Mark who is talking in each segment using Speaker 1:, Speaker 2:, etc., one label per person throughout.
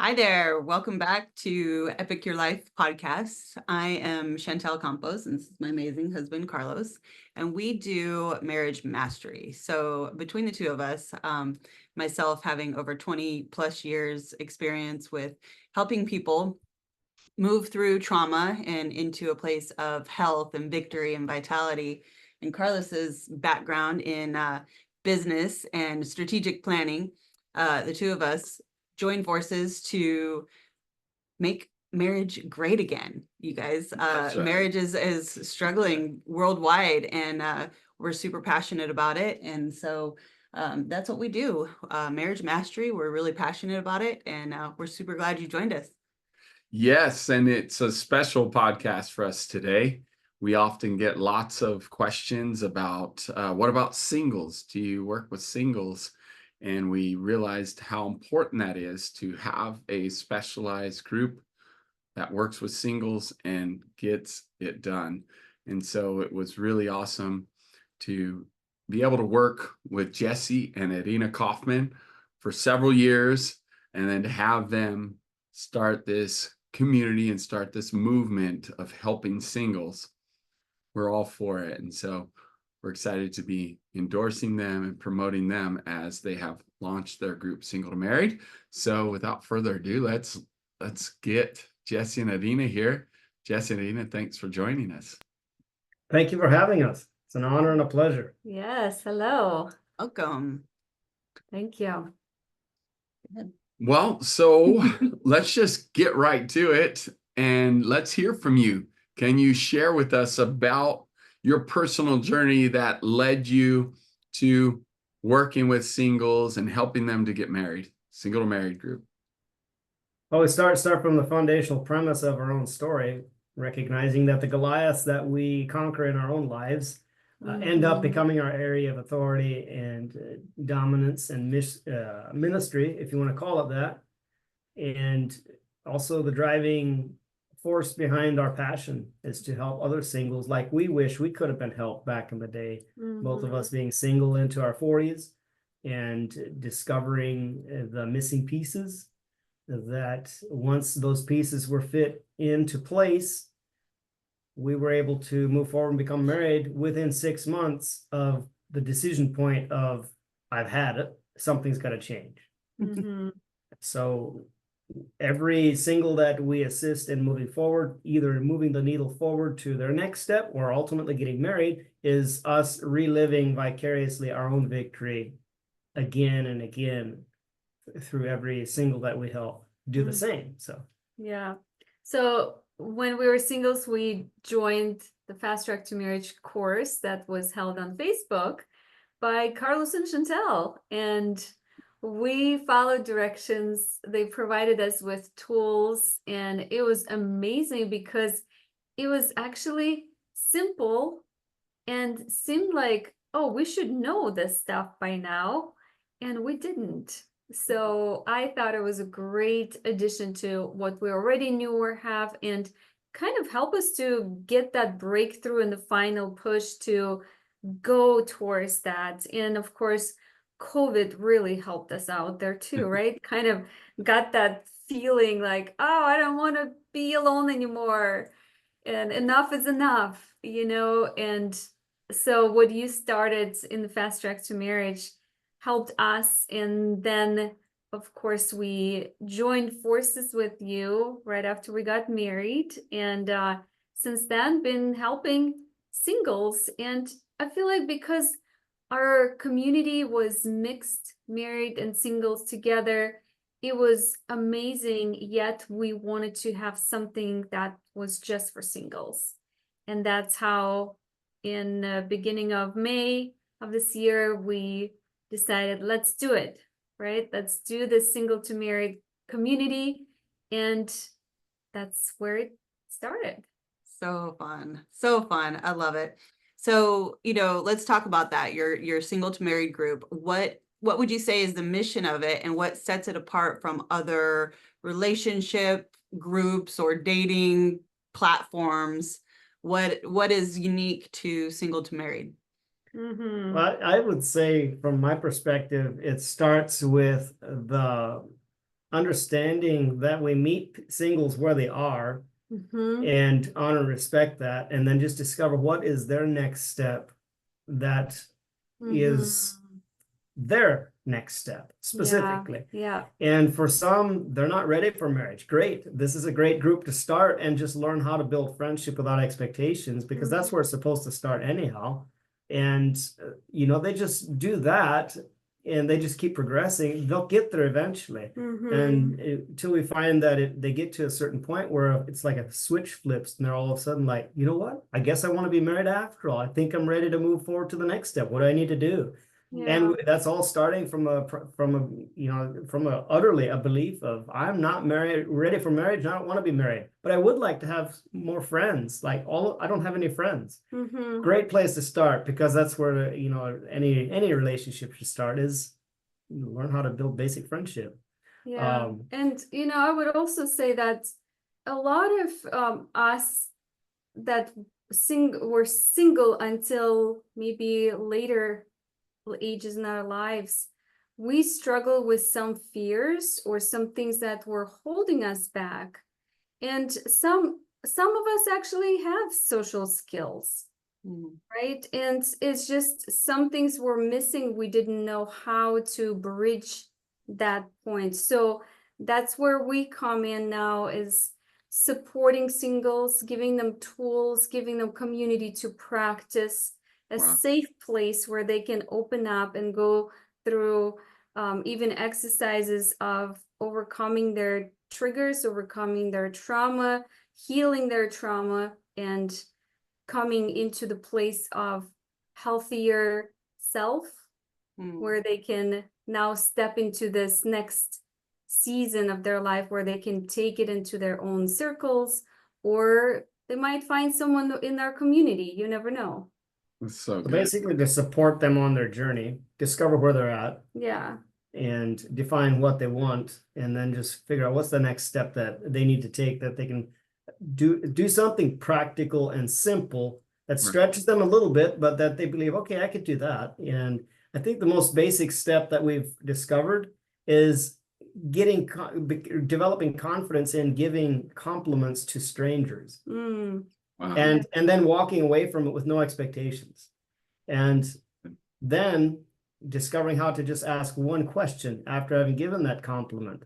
Speaker 1: Hi there. Welcome back to Epic Your Life podcast. I am Chantel Campos, and this is my amazing husband, Carlos, and we do marriage mastery. So between the two of us, myself having over 20 plus years experience with helping people move through trauma and into a place of health and victory and vitality, and Carlos's background in business and strategic planning, the two of us join forces to make marriage great again. You guys,
Speaker 2: Right.
Speaker 1: marriage is struggling worldwide, and we're super passionate about it. And so that's what we do, marriage mastery. We're really passionate about it, and we're super glad you joined us.
Speaker 2: Yes, and it's a special podcast for us today. We often get lots of questions about what about singles? Do you work with singles? And we realized how important that is to have a specialized group that works with singles and gets it done. And so it was really awesome to be able to work with Jesse and Irina Kaufmann for several years, and then to have them start this community and start this movement of helping singles. We're all for it. And so we're excited to be endorsing them and promoting them as they have launched their group Single to Married. So without further ado, let's get Jesse and Irina here. Jesse and Irina, thanks for joining us.
Speaker 3: Thank you for having us. It's an honor and a pleasure.
Speaker 4: Yes, hello.
Speaker 1: Welcome.
Speaker 4: Thank you.
Speaker 2: Well, so let's just get right to it and let's hear from you. Can you share with us about your personal journey that led you to working with singles and helping them to get married, Single to Married group?
Speaker 3: Well, we start from the foundational premise of our own story, recognizing that the Goliaths that we conquer in our own lives end up becoming our area of authority and dominance and ministry, if you want to call it that. And also the driving force behind our passion is to help other singles like we wish we could have been helped back in the day. Both of us being single into our 40s and discovering the missing pieces, that once those pieces were fit into place, we were able to move forward and become married within 6 months of the decision point of, I've had it, something's got to change. So every single that we assist in moving forward, either moving the needle forward to their next step or ultimately getting married, is us reliving vicariously our own victory again and again through every single that we help do the same. So
Speaker 4: yeah. So when we were singles, we joined the Fast Track to Marriage course that was held on Facebook by Carlos and Chantel, and we followed directions. They provided us with tools, and it was amazing because it was actually simple and seemed like, oh, we should know this stuff by now, and we didn't. So I thought it was a great addition to what we already knew or have, and kind of help us to get that breakthrough and the final push to go towards that. And of course, COVID really helped us out there too, right? Kind of got that feeling like, oh, I don't want to be alone anymore, and enough is enough, and so what you started in the Fast Track to Marriage helped us. And then, of course, we joined forces with you right after we got married. And since then, been helping singles. And I feel like because our community was mixed, married and singles together, it was amazing. Yet we wanted to have something that was just for singles. And that's how in the beginning of May of this year, we decided, let's do it, right? Let's do the Single to Married community. And that's where it started.
Speaker 1: So fun. So fun. I love it. So, let's talk about that. Your Single to Married group. What would you say is the mission of it, and what sets it apart from other relationship groups or dating platforms? What is unique to Single to Married?
Speaker 3: Well, I would say from my perspective, it starts with the understanding that we meet singles where they are
Speaker 4: Mhm.
Speaker 3: and honor and respect that, and then just discover what is their next step that is
Speaker 4: Mhm.
Speaker 3: their next step specifically.
Speaker 4: Yeah.
Speaker 3: And for some, they're not ready for marriage. Great. This is a great group to start and just learn how to build friendship without expectations, because that's where it's supposed to start anyhow. And, they just do that and they just keep progressing. They'll get there eventually.
Speaker 4: Mhm.
Speaker 3: And until we find that they get to a certain point where it's like a switch flips and they're all of a sudden like, you know what? I guess I want to be married after all. I think I'm ready to move forward to the next step. What do I need to do?
Speaker 4: Yeah.
Speaker 3: And that's all starting from a utterly a belief of I'm not ready for marriage. And I don't want to be married, but I would like to have more friends. I don't have any friends.
Speaker 4: Mhm.
Speaker 3: Great place to start, because that's where any relationship should start, is learn how to build basic friendship.
Speaker 4: Yeah. And I would also say that a lot of us that were single until maybe later ages in our lives, we struggle with some fears or some things that were holding us back. And some of us actually have social skills, right? And it's just some things were missing. We didn't know how to bridge that point. So that's where we come in now, is supporting singles, giving them tools, giving them community to practice, a
Speaker 2: Wow.
Speaker 4: safe place where they can open up and go through even exercises of overcoming their triggers, overcoming their trauma, healing their trauma, and coming into the place of healthier self, where they can now step into this next season of their life where they can take it into their own circles, or they might find someone in their community. You never know.
Speaker 2: That's so
Speaker 3: So
Speaker 2: good.
Speaker 3: basically, to support them on their journey, discover where they're at,
Speaker 4: Yeah.
Speaker 3: and define what they want, and then just figure out what's the next step that they need to take, that they can do something practical and simple that stretches them a little bit, but that they believe, okay, I could do that. And I think the most basic step that we've discovered is developing confidence in giving compliments to strangers,
Speaker 4: Mm.
Speaker 2: Wow.
Speaker 3: and then walking away from it with no expectations, and then discovering how to just ask one question after having given that compliment,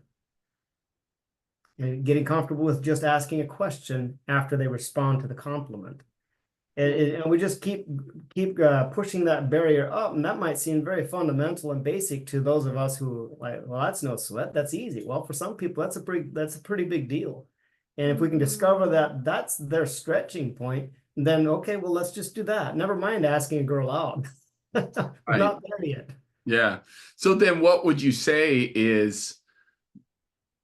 Speaker 3: and getting comfortable with just asking a question after they respond to the compliment. And we just keep pushing that barrier up, and that might seem very fundamental and basic to those of us who like, well, that's no sweat, that's easy. Well, for some people, that's a pretty big deal. And if we can discover that that's their stretching point, then okay, well, let's just do that. Never mind asking a girl out. We're not there yet.
Speaker 2: Yeah. So then what would you say is,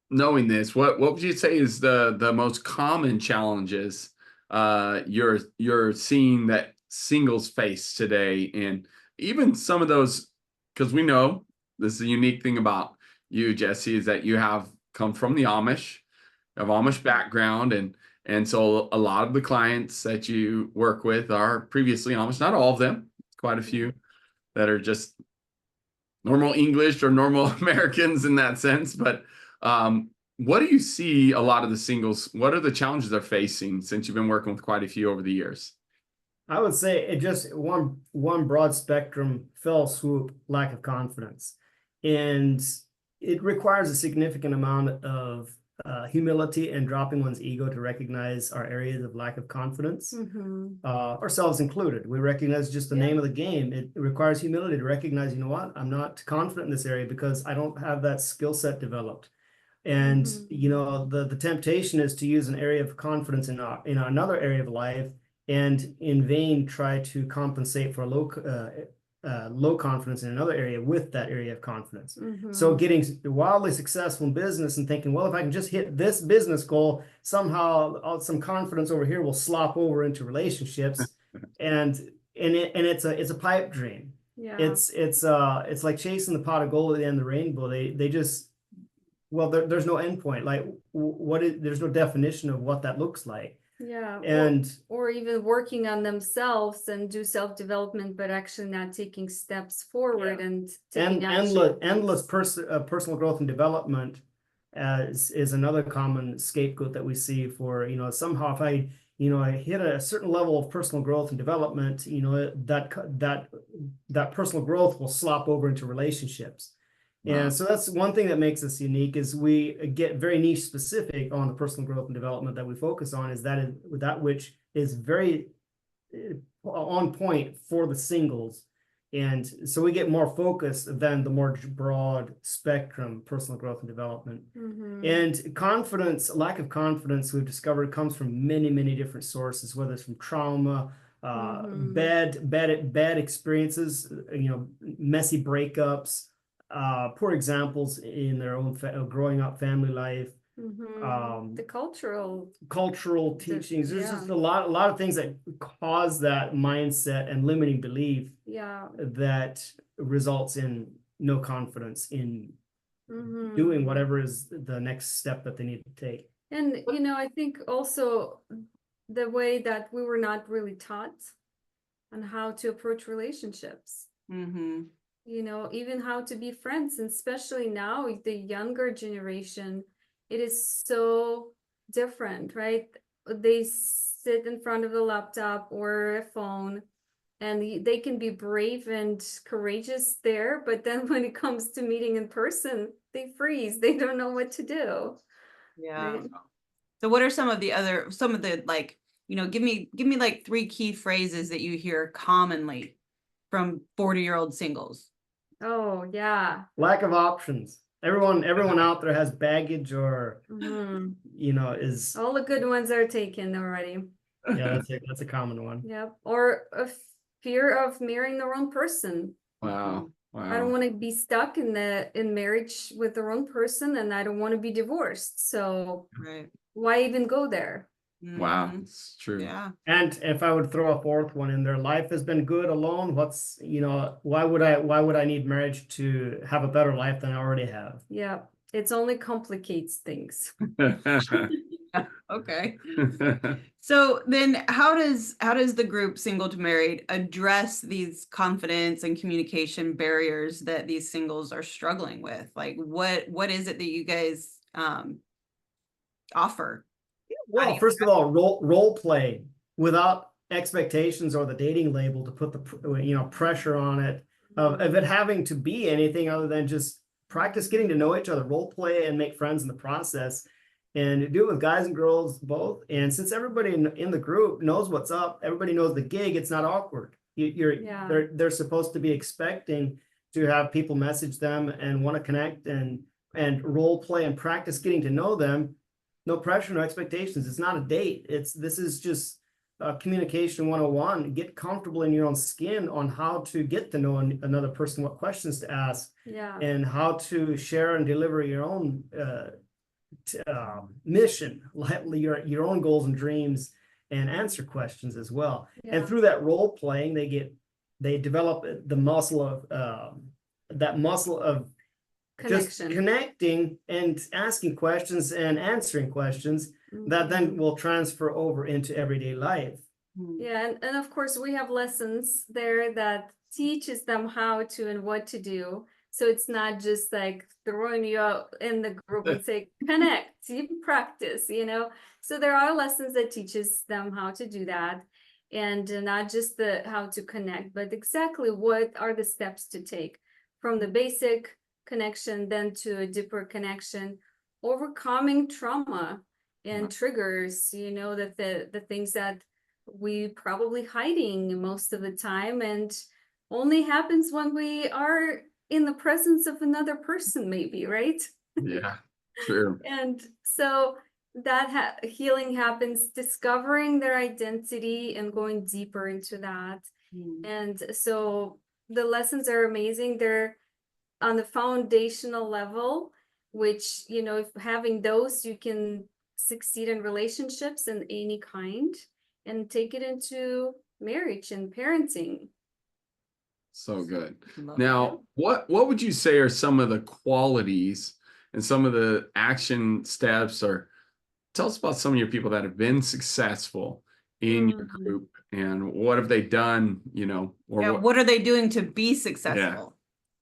Speaker 2: knowing this, what would you say is the most common challenges you're seeing that singles face today? And even some of those, because we know this is a unique thing about you, Jesse, is that you have come from the Amish, have Amish background, and so a lot of the clients that you work with are previously Amish. Not all of them, quite a few that are just normal English or normal Americans in that sense. But what do you see a lot of the singles? What are the challenges they're facing, since you've been working with quite a few over the years?
Speaker 3: I would say it just one broad spectrum, fell swoop, lack of confidence. And it requires a significant amount of humility and dropping one's ego to recognize our areas of lack of confidence, ourselves included. We recognize just the name of the game. It requires humility to recognize, you know what, I'm not confident in this area because I don't have that skill set developed. And the temptation is to use an area of confidence in another area of life, and in vain try to compensate for low confidence in another area with that area of confidence. So getting wildly successful in business and thinking, well, if I can just hit this business goal, somehow some confidence over here will slop over into relationships, and it's a pipe dream.
Speaker 4: Yeah.
Speaker 3: It's like chasing the pot of gold at the end of the rainbow. They just, well, there's no endpoint. Like there's no definition of what that looks like.
Speaker 4: Yeah.
Speaker 3: And
Speaker 4: or even working on themselves and do self-development, but actually not taking steps forward and taking action.
Speaker 3: endless personal growth and development is another common scapegoat that we see for, somehow if I hit a certain level of personal growth and development, that personal growth will slop over into relationships. And so that's one thing that makes us unique, is we get very niche specific on the personal growth and development that we focus on, is that which is very on point for the singles. And so we get more focus than the more broad spectrum personal growth and development. And confidence, lack of confidence, we've discovered, comes from many, many different sources, whether it's from trauma, bad experiences, messy breakups, poor examples in their own growing up family life.
Speaker 4: The
Speaker 3: cultural teachings. There's just a lot of things that cause that mindset and limiting belief that results in no confidence in doing whatever is the next step that they need to take.
Speaker 4: And I think also the way that we were not really taught on how to approach relationships. Even how to be friends, and especially now the younger generation, it is so different, right? They sit in front of a laptop or a phone, and they can be brave and courageous there, but then when it comes to meeting in person, they freeze. They don't know what to do.
Speaker 1: Right? So what are some of the like, give me like 3 key phrases that you hear commonly from 40-year-old singles?
Speaker 4: Oh, yeah.
Speaker 3: Lack of options. Everyone out there has baggage, or is
Speaker 4: all the good ones are taken already.
Speaker 3: Yeah, that's a common one.
Speaker 4: Yep. Or a fear of marrying the wrong person.
Speaker 2: Wow.
Speaker 4: I don't want to be stuck in marriage with the wrong person, and I don't want to be divorced. So why even go there?
Speaker 2: Wow, it's true.
Speaker 1: Yeah.
Speaker 3: And if I would throw a fourth one in there, life has been good alone. Why would I need marriage to have a better life than I already have?
Speaker 4: Yeah, it's only complicates things.
Speaker 1: Okay. So then how does the group Single to Married address these confidence and communication barriers that these singles are struggling with? Like what is it that you guys offer?
Speaker 3: Well, first of all, role play without expectations or the dating label to put the pressure on it of it having to be anything other than just practice getting to know each other, role play, and make friends in the process, and do it with guys and girls both. And since everybody in the group knows what's up, everybody knows the gig, it's not awkward. They're supposed to be expecting to have people message them and want to connect and role play and practice getting to know them. No pressure, no expectations. It's not a date. This is just communication 101. Get comfortable in your own skin on how to get to know another person, what questions to ask, and how to share and deliver your own mission, your own goals and dreams, and answer questions as well. And through that role playing, they develop the muscle of just connecting and asking questions and answering questions that then will transfer over into everyday life.
Speaker 4: Yeah, and of course we have lessons there that teaches them how to and what to do. So it's not just like throwing you out in the group and say, connect, you practice, So there are lessons that teaches them how to do that. And not just how to connect, but exactly what are the steps to take from the basic connection then to a deeper connection, overcoming trauma and triggers, that the things that we probably hiding most of the time, and only happens when we are in the presence of another person, maybe, right?
Speaker 2: Yeah, true.
Speaker 4: And so that healing happens, discovering their identity and going deeper into that. And so the lessons are amazing. They're on the foundational level, which, if having those, you can succeed in relationships in any kind and take it into marriage and parenting.
Speaker 2: So good. Now, what would you say are some of the qualities and some of the action steps, or tell us about some of your people that have been successful in your group, and what have they done, or
Speaker 1: what are they doing to be successful?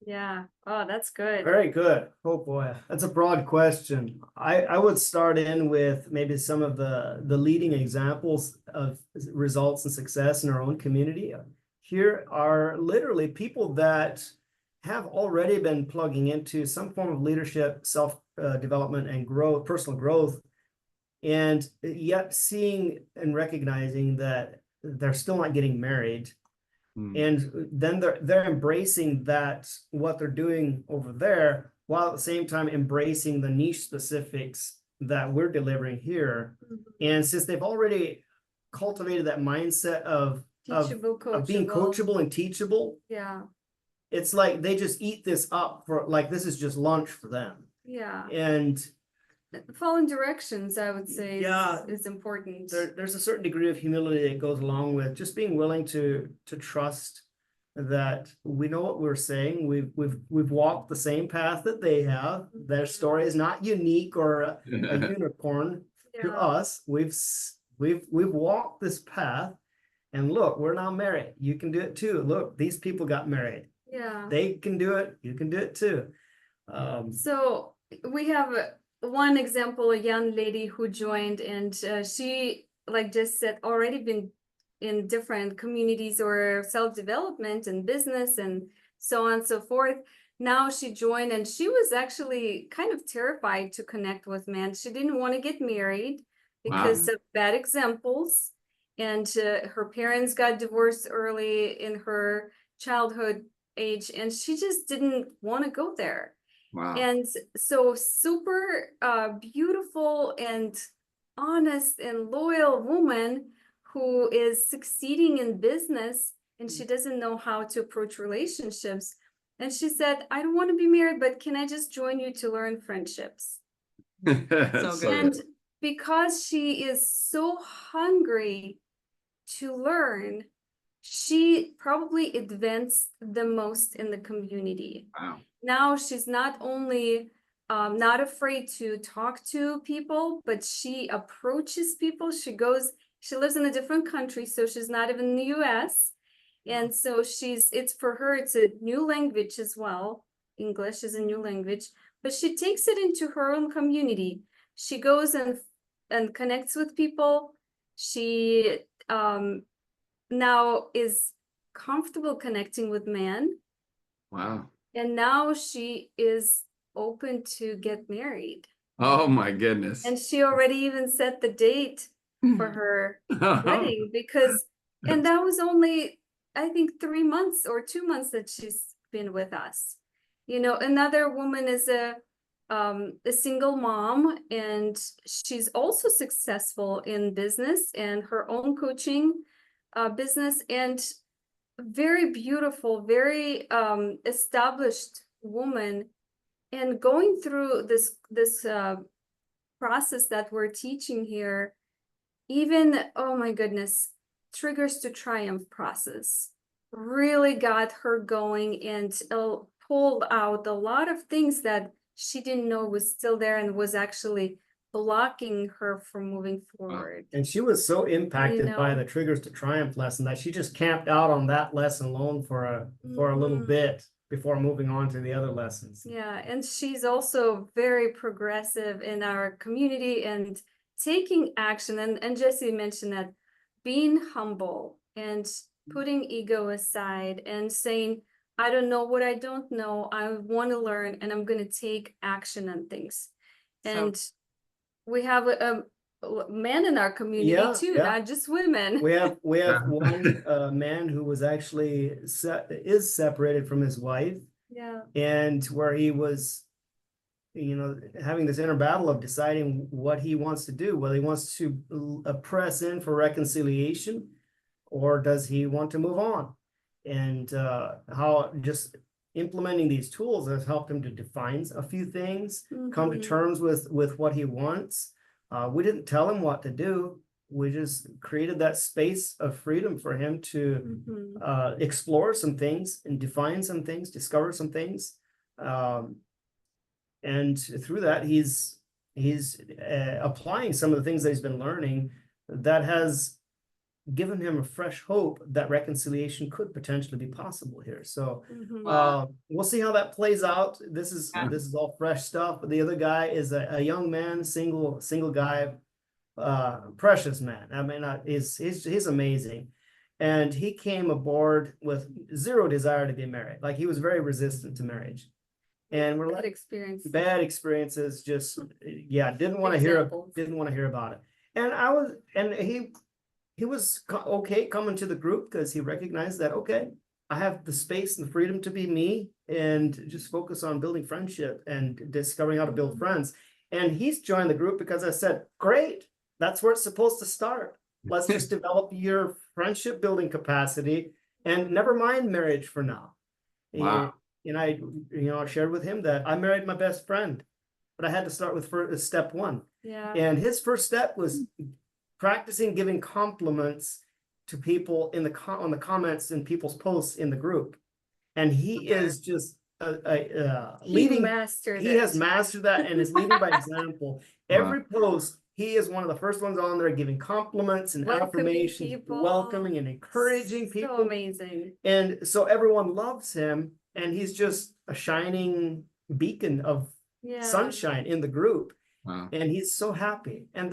Speaker 4: Yeah. Oh, that's good.
Speaker 3: Very good. Oh boy, that's a broad question. I would start in with maybe some of the leading examples of results and success in our own community. Here are literally people that have already been plugging into some form of leadership, self development, and growth, personal growth, and yet seeing and recognizing that they're still not getting married. And then they're embracing that what they're doing over there, while at the same time embracing the niche specifics that we're delivering here. And since they've already cultivated that mindset of
Speaker 4: Teachable,
Speaker 3: being
Speaker 4: coachable.
Speaker 3: coachable and teachable,
Speaker 4: Yeah.
Speaker 3: it's like they just eat this up for like this is just lunch for them.
Speaker 4: Yeah.
Speaker 3: And
Speaker 4: Following directions, I would say,
Speaker 3: Yeah.
Speaker 4: is important.
Speaker 3: there's a certain degree of humility that goes along with just being willing to trust that we know what we're saying. We've walked the same path that they have. Their story is not unique or a unicorn to
Speaker 4: Yeah.
Speaker 3: us. We've walked this path, and look, we're now married. You can do it too. Look, these people got married.
Speaker 4: Yeah.
Speaker 3: They can do it. You can do it too.
Speaker 4: So we have one example, a young lady who joined, and she, like just said, already been in different communities or self-development and business and so on and so forth. Now she joined, and she was actually kind of terrified to connect with men. She didn't want to get married because of bad examples. And her parents got divorced early in her childhood age, and she just didn't want to go there.
Speaker 2: Wow.
Speaker 4: And so super beautiful and honest and loyal woman who is succeeding in business, and she doesn't know how to approach relationships. And she said, I don't want to be married, but can I just join you to learn friendships?
Speaker 2: So
Speaker 1: good.
Speaker 4: And because she is so hungry to learn, she probably advanced the most in the community.
Speaker 2: Wow.
Speaker 4: Now she's not only not afraid to talk to people, but she approaches people. She lives in a different country, so she's not even in the US. And so it's for her, it's a new language as well. English is a new language, but she takes it into her own community. She goes and connects with people. She now is comfortable connecting with men.
Speaker 2: Wow.
Speaker 4: And now she is open to get married.
Speaker 2: Oh my goodness.
Speaker 4: And she already even set the date for her wedding and that was only, I think, 3 months or 2 months that she's been with us. You know, another woman is a single mom, and she's also successful in business and her own coaching business, and very beautiful, very established woman. And going through this process that we're teaching here, even, oh my goodness, triggers to triumph process really got her going and pulled out a lot of things that she didn't know was still there and was actually blocking her from moving forward.
Speaker 3: And she was so impacted by
Speaker 4: know?
Speaker 3: the Triggers to Triumph lesson that she just camped out on that lesson alone for a little bit before moving on to the other lessons.
Speaker 4: Yeah, and she's also very progressive in our community and taking action. And Jesse mentioned that being humble and putting ego aside and saying, I don't know what I don't know. I want to learn, and I'm going to take action on things. And we have a men in our community too, not just women.
Speaker 3: We have one man who was actually is separated from his wife.
Speaker 4: Yeah.
Speaker 3: And where he was, having this inner battle of deciding what he wants to do, whether he wants to press in for reconciliation, or does he want to move on? And how just implementing these tools has helped him to define a few things, come to terms with what he wants. We didn't tell him what to do. We just created that space of freedom for him to explore some things and define some things, discover some things. And through that, he's applying some of the things that he's been learning that has given him a fresh hope that reconciliation could potentially be possible here. So
Speaker 4: Mhm.
Speaker 3: we'll see how that plays out. This is
Speaker 1: Yeah.
Speaker 3: all fresh stuff. But the other guy is a young man, single guy, precious man. I mean, he's amazing. And he came aboard with zero desire to be married. Like, he was very resistant to marriage. And we're
Speaker 4: Bad
Speaker 3: like,
Speaker 4: experience.
Speaker 3: bad experiences, just didn't want to hear about it. And he was okay coming to the group because he recognized that, okay, I have the space and the freedom to be me and just focus on building friendship and discovering how to build friends. And he's joined the group because I said, great, that's where it's supposed to start. Let's just develop your friendship building capacity and never mind marriage for now.
Speaker 2: Wow.
Speaker 3: And I shared with him that I married my best friend, but I had to start with step one.
Speaker 4: Yeah.
Speaker 3: And his first step was practicing giving compliments to people on the comments in people's posts in the group. And he is just leading.
Speaker 4: Mastered
Speaker 3: He
Speaker 4: it.
Speaker 3: has mastered that and is leading by example. Every post, he is one of the first ones on there giving compliments and
Speaker 4: Welcoming
Speaker 3: affirmations,
Speaker 4: people.
Speaker 3: welcoming and encouraging people.
Speaker 4: So amazing.
Speaker 3: And so everyone loves him, and he's just a shining beacon of sunshine in the group.
Speaker 2: Wow.
Speaker 3: And he's so happy. And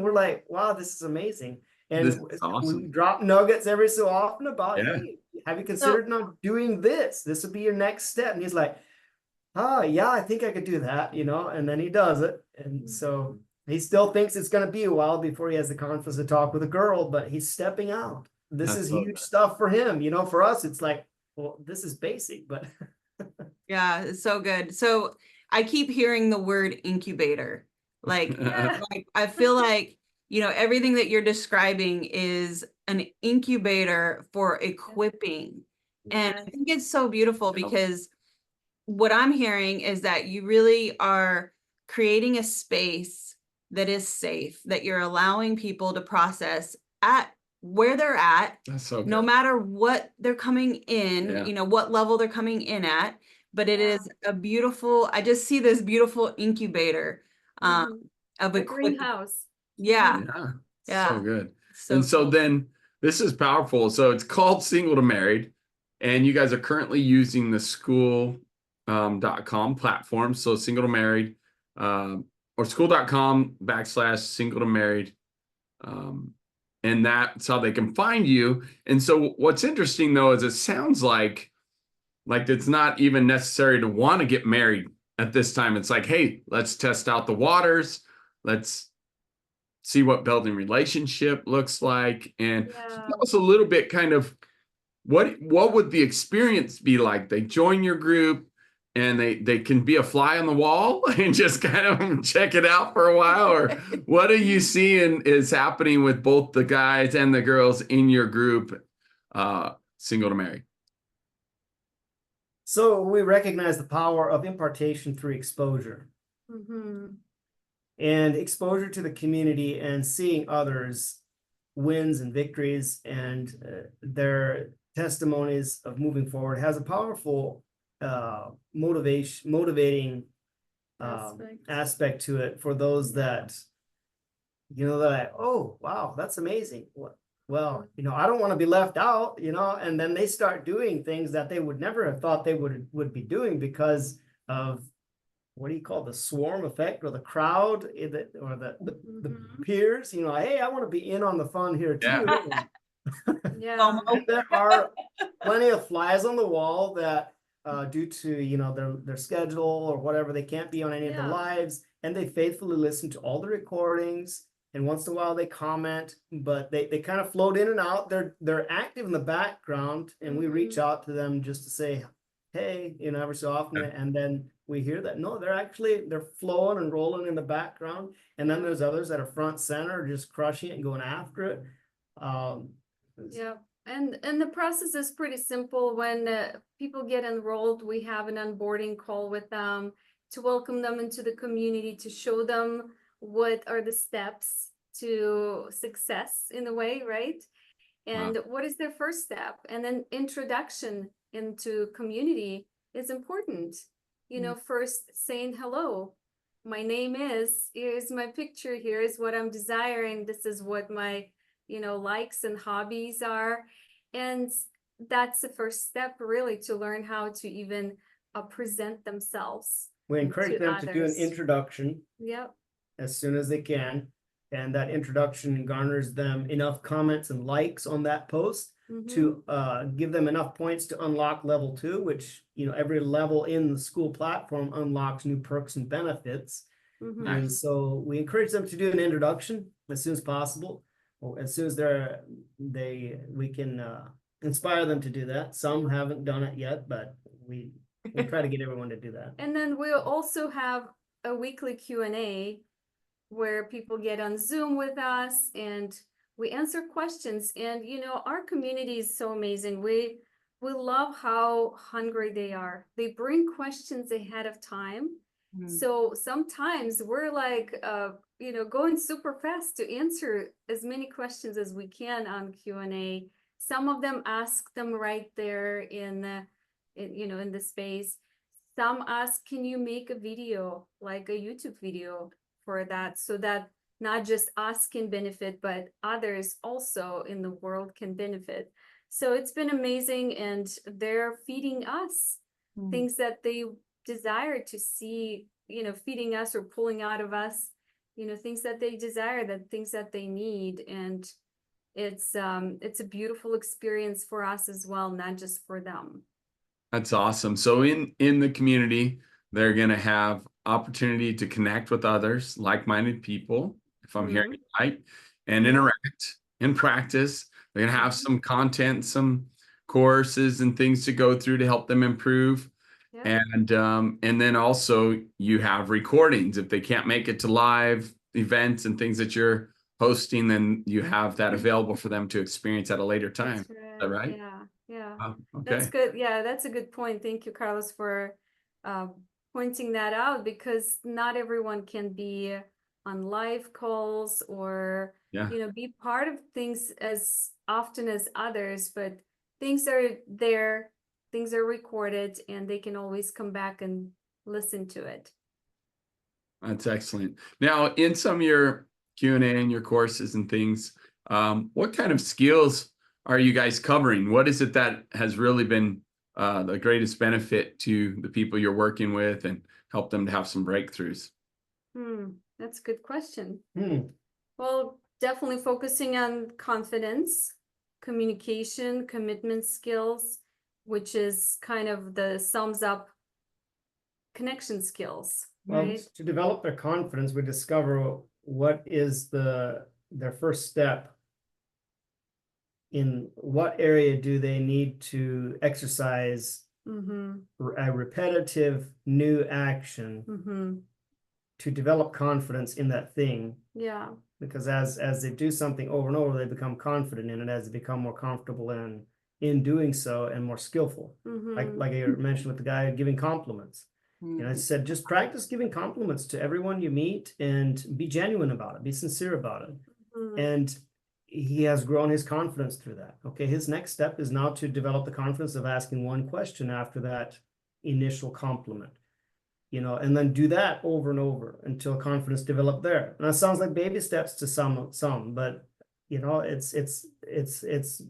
Speaker 3: we're like, wow, this is amazing. And
Speaker 2: This is awesome.
Speaker 3: we drop nuggets every so often about,
Speaker 2: Yeah.
Speaker 3: hey, have you considered not doing this? This would be your next step. And he's like, oh, yeah, I think I could do that, and then he does it. And so he still thinks it's going to be a while before he has the confidence to talk with a girl, but he's stepping out. This is huge stuff for him. For us, it's like, well, this is basic, but.
Speaker 1: Yeah, it's so good. So I keep hearing the word incubator. Like, I feel like, everything that you're describing is an incubator for equipping. And I think it's so beautiful because what I'm hearing is that you really are creating a space that is safe, that you're allowing people to process at where they're at,
Speaker 2: That's so good.
Speaker 1: no matter what they're coming in,
Speaker 2: Yeah.
Speaker 1: what level they're coming in at. But it is a beautiful, I just see this beautiful incubator of
Speaker 4: A
Speaker 1: equipment.
Speaker 4: greenhouse.
Speaker 1: Yeah.
Speaker 2: Yeah. So good.
Speaker 1: So
Speaker 2: and so
Speaker 1: cool.
Speaker 2: then this is powerful. So it's called Single to Married, and you guys are currently using the school.com platform. So Single to Married, or school.com/single to married. And that's how they can find you. And so what's interesting though, is it sounds like it's not even necessary to want to get married at this time. It's like, hey, let's test out the waters. Let's see what building relationship looks like. And tell us a little bit kind of what would the experience be like? They join your group and they can be a fly on the wall and just kind of check it out for a while, or what are you seeing is happening with both the guys and the girls in your group, Single to Married?
Speaker 3: So we recognize the power of impartation through exposure. And exposure to the community and seeing others' wins and victories and their testimonies of moving forward has a powerful motivating aspect to it for those that, they're like, oh, wow, that's amazing. Well, I don't want to be left out, and then they start doing things that they would never have thought they would be doing because of, what do you call the swarm effect, or the crowd, or the peers, hey, I want to be in on the fun here too.
Speaker 4: Yeah.
Speaker 3: There are plenty of flies on the wall that due to their schedule or whatever, they can't be on any of the lives, and they faithfully listen to all the recordings, and once in a while they comment, but they kind of float in and out. They're active in the background, and we reach out to them just to say, hey, every so often, and then we hear that no, they're flowing and rolling in the background, and then there's others that are front center, just crushing it and going after it.
Speaker 4: And the process is pretty simple. When people get enrolled, we have an onboarding call with them to welcome them into the community, to show them what are the steps to success in a way, right? And what is their first step? And then introduction into community is important. First saying hello. My name is, here's my picture, here's what I'm desiring, this is what my likes and hobbies are. And that's the first step, really, to learn how to even present themselves
Speaker 3: We encourage
Speaker 4: to
Speaker 3: them to do an
Speaker 4: others.
Speaker 3: introduction
Speaker 4: Yep.
Speaker 3: as soon as they can. And that introduction garners them enough comments and likes on that post to give them enough points to unlock level 2, which, every level in the school platform unlocks new perks and benefits. And so we encourage them to do an introduction as soon as possible, or as soon as we can inspire them to do that. Some haven't done it yet, but we try to get everyone to do that.
Speaker 4: And then we'll also have a weekly Q&A where people get on Zoom with us and we answer questions. And our community is so amazing. We love how hungry they are. They bring questions ahead of time. So sometimes we're like going super fast to answer as many questions as we can on Q&A. Some of them ask them right there in the space. Some ask, can you make a video, like a YouTube video for that, so that not just us can benefit, but others also in the world can benefit. So it's been amazing, and they're feeding us things that they desire to see, feeding us or pulling out of us, things that they desire, things that they need. And it's a beautiful experience for us as well, not just for them.
Speaker 2: That's awesome. So in the community, they're going to have opportunity to connect with others, like-minded people, if I'm hearing it right, and interact and practice. They're going to have some content, some courses and things to go through to help them improve. And then also you have recordings. If they can't make it to live events and things that you're hosting, then you have that available for them to experience at a later time.
Speaker 4: That's right.
Speaker 2: Is that right?
Speaker 4: Yeah.
Speaker 2: Okay.
Speaker 4: That's good. Yeah, that's a good point. Thank you, Carlos, for pointing that out, because not everyone can be on live calls or be part of things as often as others, but things are there, things are recorded, and they can always come back and listen to it.
Speaker 2: That's excellent. Now, in some of your Q&A and your courses and things, what kind of skills are you guys covering? What is it that has really been the greatest benefit to the people you're working with and help them to have some breakthroughs?
Speaker 4: That's a good question. Well, definitely focusing on confidence, communication, commitment skills, which is kind of the sums up connection skills,
Speaker 3: Well,
Speaker 4: right?
Speaker 3: to develop their confidence, we discover what is their first step. In what area do they need to exercise a repetitive new action to develop confidence in that thing? Yeah. Because as they do something over and over, they become confident in it, as they become more comfortable in doing so and more skillful. Like I mentioned with the guy giving compliments. I said, just practice giving compliments to everyone you meet and be genuine about it, be sincere about it. And he has grown his confidence through that. Okay, his next step is now to develop the confidence of asking one question after that initial compliment, and then do that over and over until confidence developed there. And that sounds like baby steps to some, but it's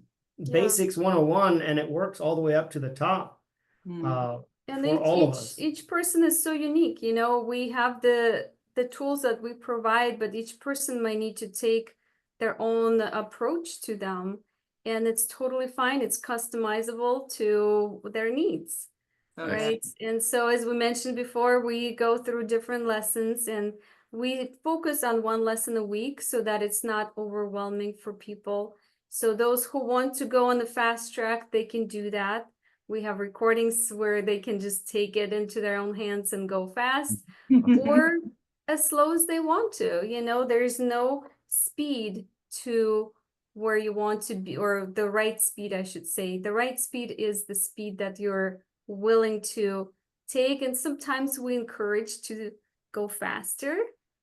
Speaker 3: basics 101, and it works all the way up to the top.
Speaker 4: And
Speaker 3: for all of us.
Speaker 4: Each person is so unique. We have the tools that we provide, but each person might need to take their own approach to them, and it's totally fine. It's customizable to their needs, right? And so, as we mentioned before, we go through different lessons, and we focus on one lesson a week so that it's not overwhelming for people. So those who want to go on the fast track, they can do that. We have recordings where they can just take it into their own hands and go fast, or as slow as they want to. There's no speed to where you want to be, or the right speed, I should say. The right speed is the speed that you're willing to take. And sometimes we encourage to go faster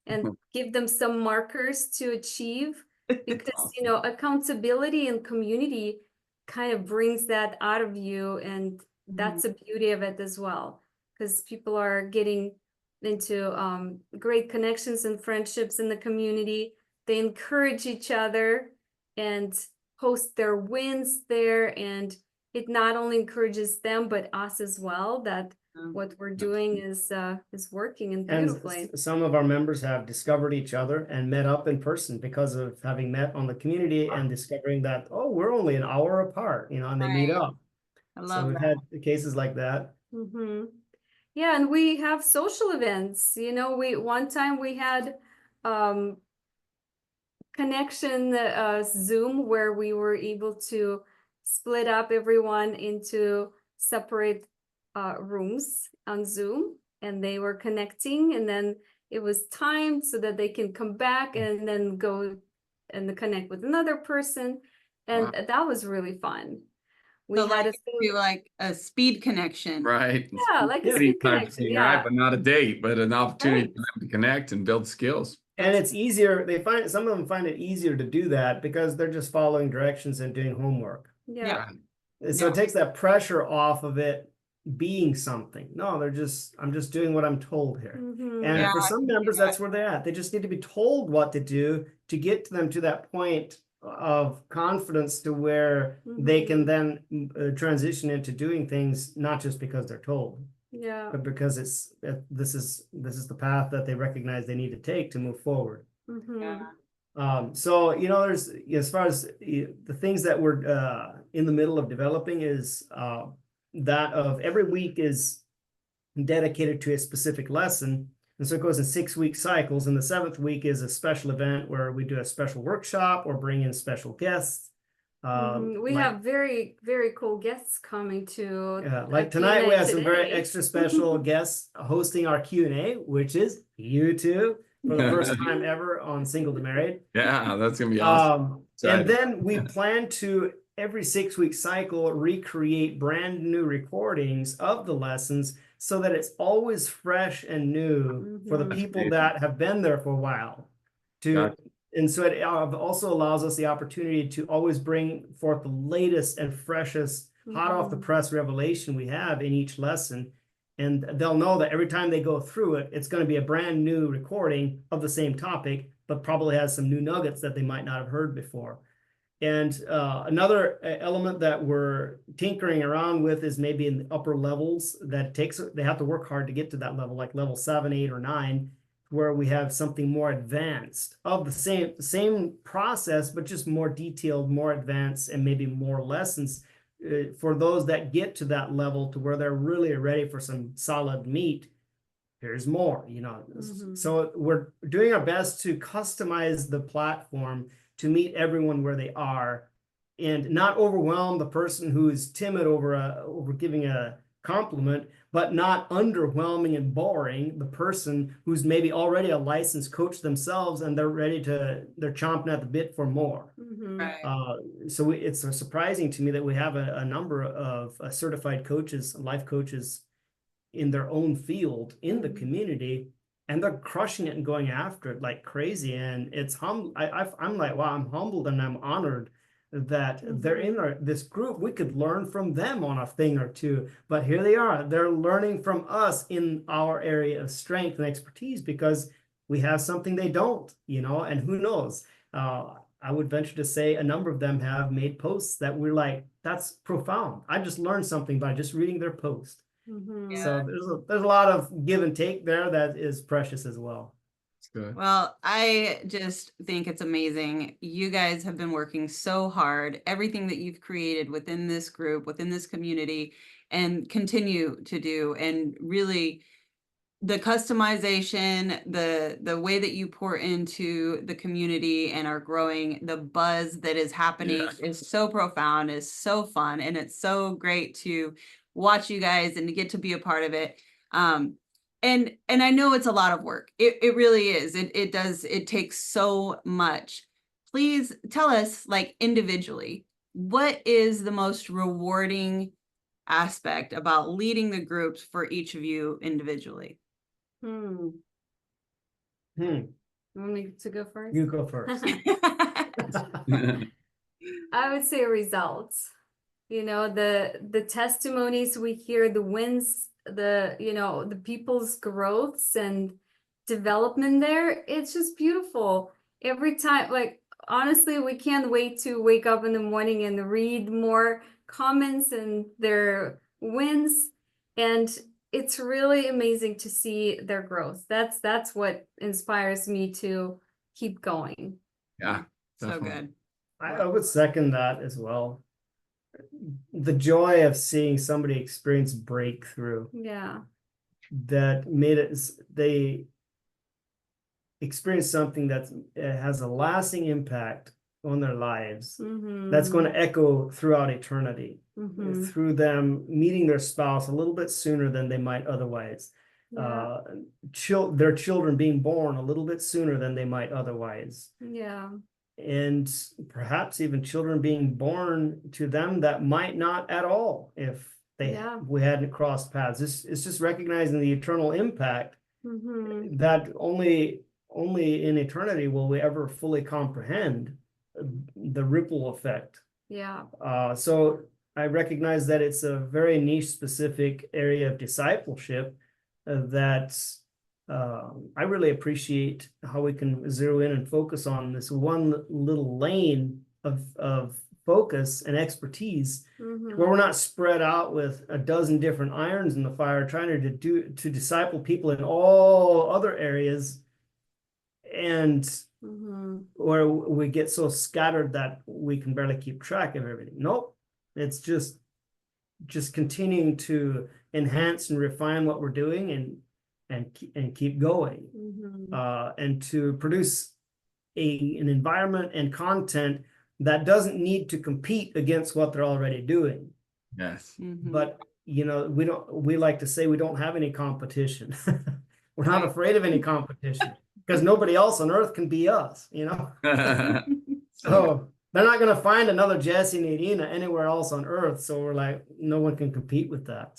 Speaker 4: and give them some markers to achieve, because, accountability and community kind of brings that out of you. And that's the beauty of it as well, because people are getting into great connections and friendships in the community. They encourage each other, and post their wins there. And it not only encourages them, but us as well, that what we're doing is working and beautifully.
Speaker 3: And some of our members have discovered each other and met up in person because of having met on the community and discovering that, oh, we're only an hour apart, you know, and they meet
Speaker 1: Right.
Speaker 3: up.
Speaker 1: I
Speaker 3: So
Speaker 1: love
Speaker 3: we've
Speaker 1: that.
Speaker 3: had cases like that.
Speaker 4: Mm-hmm. Yeah, and we have social events. You know, one time we had connection Zoom where we were able to split up everyone into separate rooms on Zoom, and they were connecting, and then it was timed so that they can come back and then go and connect with another person, and
Speaker 2: Wow.
Speaker 4: that was really fun. We
Speaker 1: So
Speaker 4: had
Speaker 1: like, do like a speed connection.
Speaker 2: Right.
Speaker 4: yeah, like a
Speaker 3: Yeah.
Speaker 4: speed
Speaker 2: Type
Speaker 4: connection,
Speaker 2: thing,
Speaker 4: yeah.
Speaker 2: right? But not a date, but an opportunity
Speaker 4: Right.
Speaker 2: for them to connect and build skills.
Speaker 3: And it's easier, some of them find it easier to do that because they're just following directions and doing homework.
Speaker 4: Yeah.
Speaker 2: Right.
Speaker 3: And so
Speaker 1: Yeah.
Speaker 3: it takes that pressure off of it being something. No, I'm just doing what I'm told here.
Speaker 4: Mhm.
Speaker 3: And
Speaker 1: Yeah,
Speaker 3: for
Speaker 1: I
Speaker 3: some
Speaker 1: can see
Speaker 3: members,
Speaker 1: that.
Speaker 3: that's where they're at. They just need to be told what to do to get to them to that point of confidence to where they can then transition into doing things, not just because they're told,
Speaker 4: Yeah.
Speaker 3: but because this is the path that they recognize they need to take to move forward.
Speaker 4: Mhm.
Speaker 1: Yeah.
Speaker 3: So, you know, there's, as far as the things that we're in the middle of developing is that of every week is dedicated to a specific lesson. And so it goes in 6-week cycles. And the 7th week is a special event where we do a special workshop or bring in special guests.
Speaker 4: We have very, very cool guests coming to
Speaker 3: like tonight, we
Speaker 4: Q&A
Speaker 3: have some very
Speaker 4: today.
Speaker 3: extra special guests hosting our Q&A, which is you two for the first time ever on Single to Married.
Speaker 2: Yeah, that's gonna be awesome.
Speaker 3: And then we plan to every 6-week cycle recreate brand new recordings of the lessons so that it's always fresh and new for the
Speaker 4: Mhm.
Speaker 3: people
Speaker 2: amazing.
Speaker 3: that have been there for a while.
Speaker 2: Gotcha.
Speaker 3: And so it also allows us the opportunity to always bring forth the latest and freshest, hot off the press revelation we have in each lesson. And they'll know that every time they go through it, it's going to be a brand new recording of the same topic, but probably has some new nuggets that they might not have heard before. And another element that we're tinkering around with is maybe in the upper levels that they have to work hard to get to that level, like level 7, 8, or 9, where we have something more advanced of the same process, but just more detailed, more advanced, and maybe more lessons for those that get to that level to where they're really ready for some solid meat. Here's more, you know. So we're doing our best to customize the platform to meet everyone where they are and not overwhelm the person who is timid over giving a compliment, but not underwhelming and boring the person who's maybe already a licensed coach themselves and they're chomping at the bit for more.
Speaker 1: Right.
Speaker 3: So it's surprising to me that we have a number of certified coaches, life coaches in their own field in the community, and they're crushing it and going after it like crazy. And it's I'm like, wow, I'm humbled and I'm honored that they're in this group. We could learn from them on a thing or two, but here they are. They're learning from us in our area of strength and expertise because we have something they don't, you know. And who knows? I would venture to say a number of them have made posts that we're like, that's profound. I just learned something by just reading their post.
Speaker 1: Yeah.
Speaker 3: So there's a lot of give and take there that is precious as well.
Speaker 2: That's good.
Speaker 1: Well, I just think it's amazing. You guys have been working so hard. Everything that you've created within this group, within this community, and continue to do, and really the customization, the way that you pour into the community and are growing, the buzz that is happening is so profound, is so fun, and it's so great to watch you guys and to get to be a part of it. And I know it's a lot of work. It really is. It takes so much. Please tell us, like, individually, what is the most rewarding aspect about leading the groups for each of you individually?
Speaker 4: You want me to go first?
Speaker 3: You go first.
Speaker 4: I would say results. You know, the testimonies we hear, the wins, the people's growths and development there, it's just beautiful. Every time, like honestly, we can't wait to wake up in the morning and read more comments and their wins. And it's really amazing to see their growth. That's what inspires me to keep going.
Speaker 2: Yeah,
Speaker 1: So
Speaker 2: definitely.
Speaker 1: good.
Speaker 3: I would second that as well. The joy of seeing somebody experience breakthrough
Speaker 4: Yeah.
Speaker 3: that made it, they experience something that has a lasting impact on their lives. That's going to echo throughout eternity through them meeting their spouse a little bit sooner than they might otherwise.
Speaker 4: Yeah.
Speaker 3: Their children being born a little bit sooner than they might otherwise.
Speaker 4: Yeah.
Speaker 3: And perhaps even children being born to them that might not at all if we hadn't crossed paths. It's just recognizing the eternal impact that only in eternity will we ever fully comprehend the ripple effect.
Speaker 4: Yeah.
Speaker 3: So I recognize that it's a very niche specific area of discipleship that I really appreciate how we can zero in and focus on this one little lane of focus and expertise where we're not spread out with a dozen different irons in the fire trying to disciple people in all other areas, and where we get so scattered that we can barely keep track of everything. Nope, it's just continuing to enhance and refine what we're doing and keep going, and to produce an environment and content that doesn't need to compete against what they're already doing.
Speaker 2: Yes.
Speaker 3: But we like to say we don't have any competition. We're not afraid of any competition because nobody else on earth can be us, So they're not going to find another Jesse and Irina anywhere else on earth. So we're like, no one can compete with that.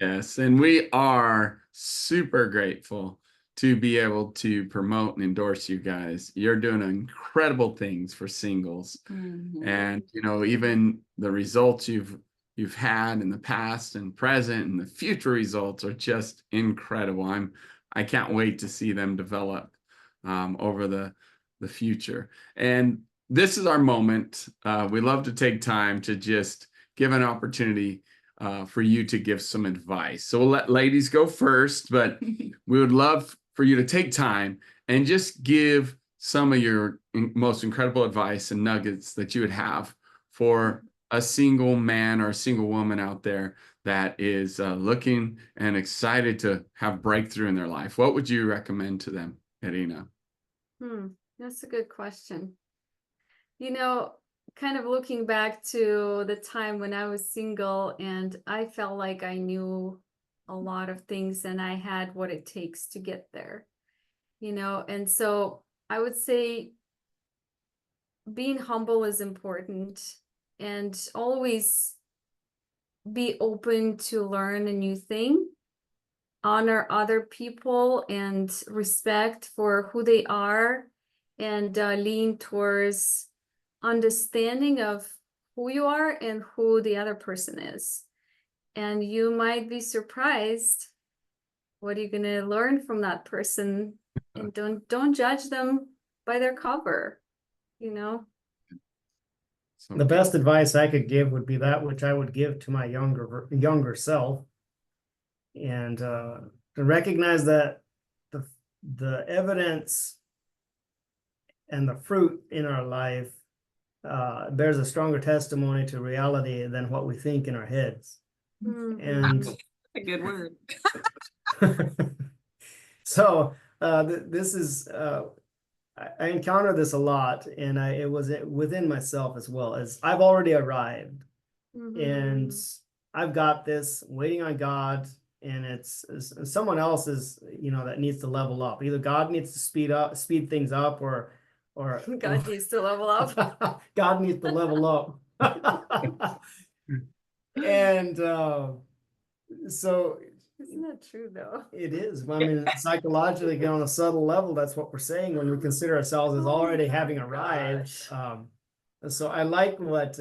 Speaker 2: Yes, and we are super grateful to be able to promote and endorse you guys. You're doing incredible things for singles. And even the results you've had in the past and present and the future results are just incredible. I can't wait to see them develop over the future. And this is our moment. We love to take time to just give an opportunity for you to give some advice. So we'll let ladies go first, but we would love for you to take time and just give some of your most incredible advice and nuggets that you would have for a single man or a single woman out there that is looking and excited to have breakthrough in their life. What would you recommend to them, Irina?
Speaker 4: That's a good question. Kind of looking back to the time when I was single and I felt like I knew a lot of things and I had what it takes to get there, and so I would say being humble is important and always be open to learn a new thing, honor other people and respect for who they are, and lean towards understanding of who you are and who the other person is. And you might be surprised what are you going to learn from that person, and don't judge them by their cover.
Speaker 3: The best advice I could give would be that which I would give to my younger self, and to recognize that the evidence and the fruit in our life bears a stronger testimony to reality than what we think in our heads. And
Speaker 1: a good word.
Speaker 3: So this is I encounter this a lot, and it was within myself as well, as I've already arrived and I've got this waiting on God, and it's someone else is that needs to level up. Either God needs to speed things up, or
Speaker 4: God needs to level up.
Speaker 3: God needs to level up. And so
Speaker 4: isn't that true though?
Speaker 3: it is. I mean, psychologically on a subtle level, that's what we're saying when we consider ourselves as already having arrived. So I like what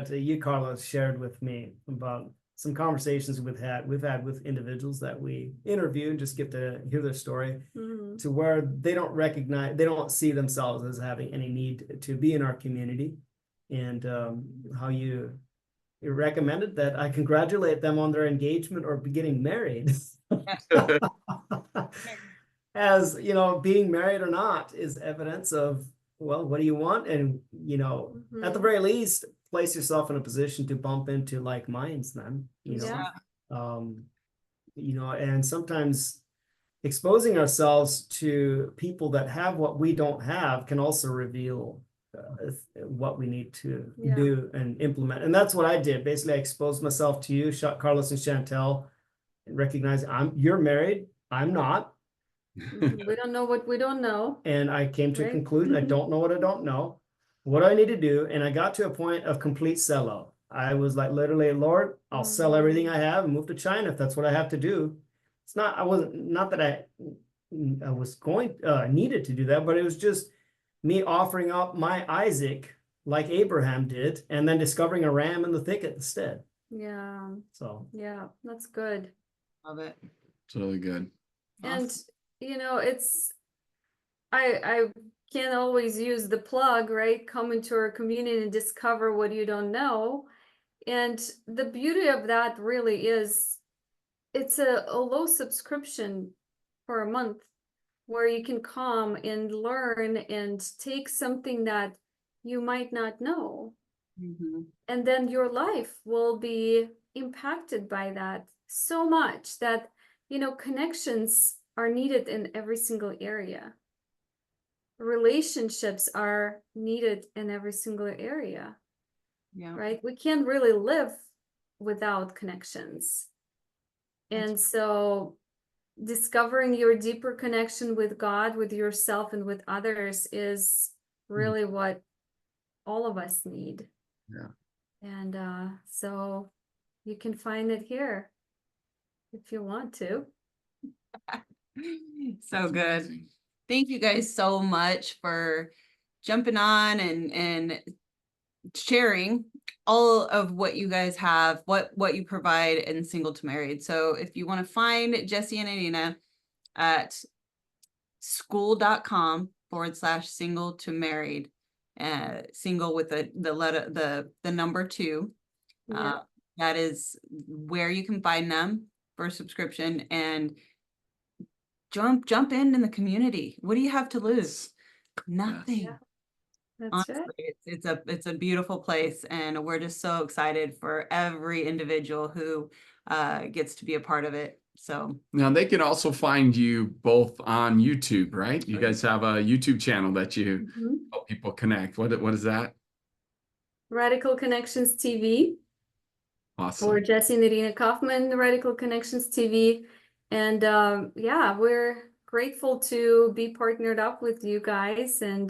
Speaker 3: you, Carlos, shared with me about some conversations we've had with individuals that we interview and just get to hear their story,
Speaker 4: Mhm.
Speaker 3: to where they don't see themselves as having any need to be in our community. And how you recommended that, I congratulate them on their engagement or getting married. As you know, being married or not is evidence of, well, what do you want? And at the
Speaker 4: Mhm.
Speaker 3: very least, place yourself in a position to bump into like minds then,
Speaker 4: Yeah.
Speaker 3: and sometimes exposing ourselves to people that have what we don't have can also reveal what we need to
Speaker 4: Yeah.
Speaker 3: do and implement. And that's what I did. Basically, I exposed myself to you, Carlos and Chantel, and recognize you're married, I'm not.
Speaker 4: Mhm. We don't know what we don't know.
Speaker 3: And I came to a
Speaker 4: Right.
Speaker 3: conclusion, I don't know what I don't know. What do I need to do? And I got to a point of complete sellout. I was like, literally, Lord, I'll sell everything I have and move to China if that's what I have to do. It's not, I wasn't, not that I was going, needed to do that, but it was just me offering up my Isaac like Abraham did, and then discovering a ram in the thicket instead.
Speaker 4: Yeah.
Speaker 3: So,
Speaker 4: Yeah, that's good.
Speaker 1: Love it.
Speaker 2: It's really good.
Speaker 4: And
Speaker 1: Awesome.
Speaker 4: it's I can't always use the plug, right? Come into our community and discover what you don't know. And the beauty of that really is it's a low subscription for a month where you can come and learn and take something that you might not know.
Speaker 1: Mhm.
Speaker 4: And then your life will be impacted by that so much that, connections are needed in every single area. Relationships are needed in every single area,
Speaker 1: Yeah.
Speaker 4: right? We can't really live without connections. And so discovering your deeper connection with God, with yourself, and with others is really what all of us need.
Speaker 2: Yeah.
Speaker 4: And so you can find it here if you want to.
Speaker 1: So good.
Speaker 2: Amazing.
Speaker 1: Thank you guys so much for jumping on and sharing all of what you guys have, what you provide in Single to Married. So if you want to find Jesse and Irina at school.com/single to married, single with the letter, the number 2.
Speaker 4: Yeah.
Speaker 1: That is where you can find them for a subscription, and jump in the community. What do you have to lose? Nothing.
Speaker 4: Yeah. That's
Speaker 1: Honestly,
Speaker 4: right.
Speaker 1: it's a beautiful place, and we're just so excited for every individual who gets to be a part of it. So
Speaker 2: Now they can also find you both on YouTube, right? You guys have a YouTube channel that you
Speaker 4: Mhm.
Speaker 2: help people connect. What is that?
Speaker 4: Radical Connections TV, or
Speaker 2: Awesome.
Speaker 4: Jesse and Irina Kaufmann, Radical Connections TV. And yeah, we're grateful to be partnered up with you guys. And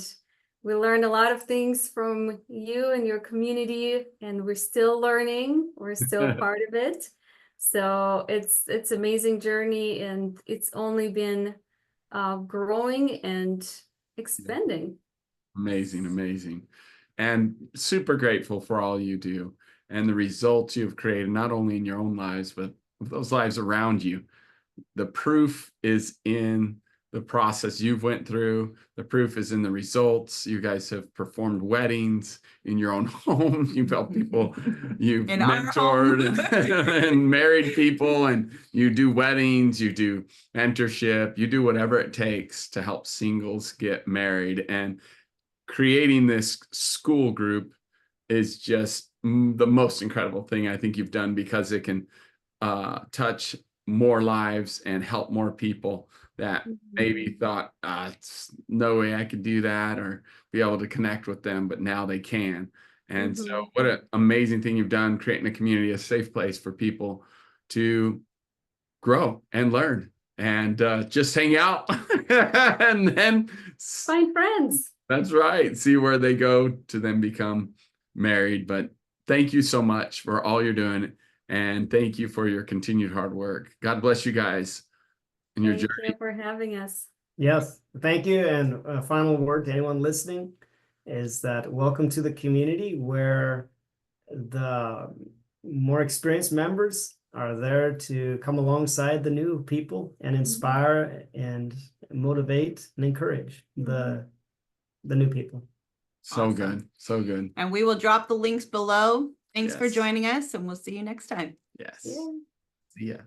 Speaker 4: we learned a lot of things from you and your community, and we're still learning. We're still part of it. So it's amazing journey, and it's only been growing and expanding.
Speaker 2: Amazing, amazing. And super grateful for all you do and the results you've created, not only in your own lives, but those lives around you. The proof is in the process you've went through. The proof is in the results. You guys have performed weddings in your own home. You've helped people, you've
Speaker 1: in our
Speaker 2: mentored and married people, and you do weddings, you do mentorship, you do whatever it takes to help singles get married. And creating this school group is just the most incredible thing I think you've done, because it can touch more lives and help more people that maybe thought, it's no way I could do that or be able to connect with them, but now they can. And so what an amazing thing you've done, creating a community, a safe place for people to grow and learn and just hang out and then
Speaker 4: Find friends.
Speaker 2: that's right. See where they go to then become married. But thank you so much for all you're doing. And thank you for your continued hard work. God bless you guys in your
Speaker 4: Thank
Speaker 2: journey.
Speaker 4: you for having us.
Speaker 3: yes, thank you. And a final word to anyone listening is that welcome to the community where the more experienced members are there to come alongside the new people and inspire and motivate and encourage the new people.
Speaker 2: So
Speaker 1: Awesome.
Speaker 2: good. So good.
Speaker 1: And we will drop the links below. Thanks for
Speaker 2: Yes.
Speaker 1: joining us, and we'll see you next time.
Speaker 2: Yes.
Speaker 4: Yeah.
Speaker 2: See ya.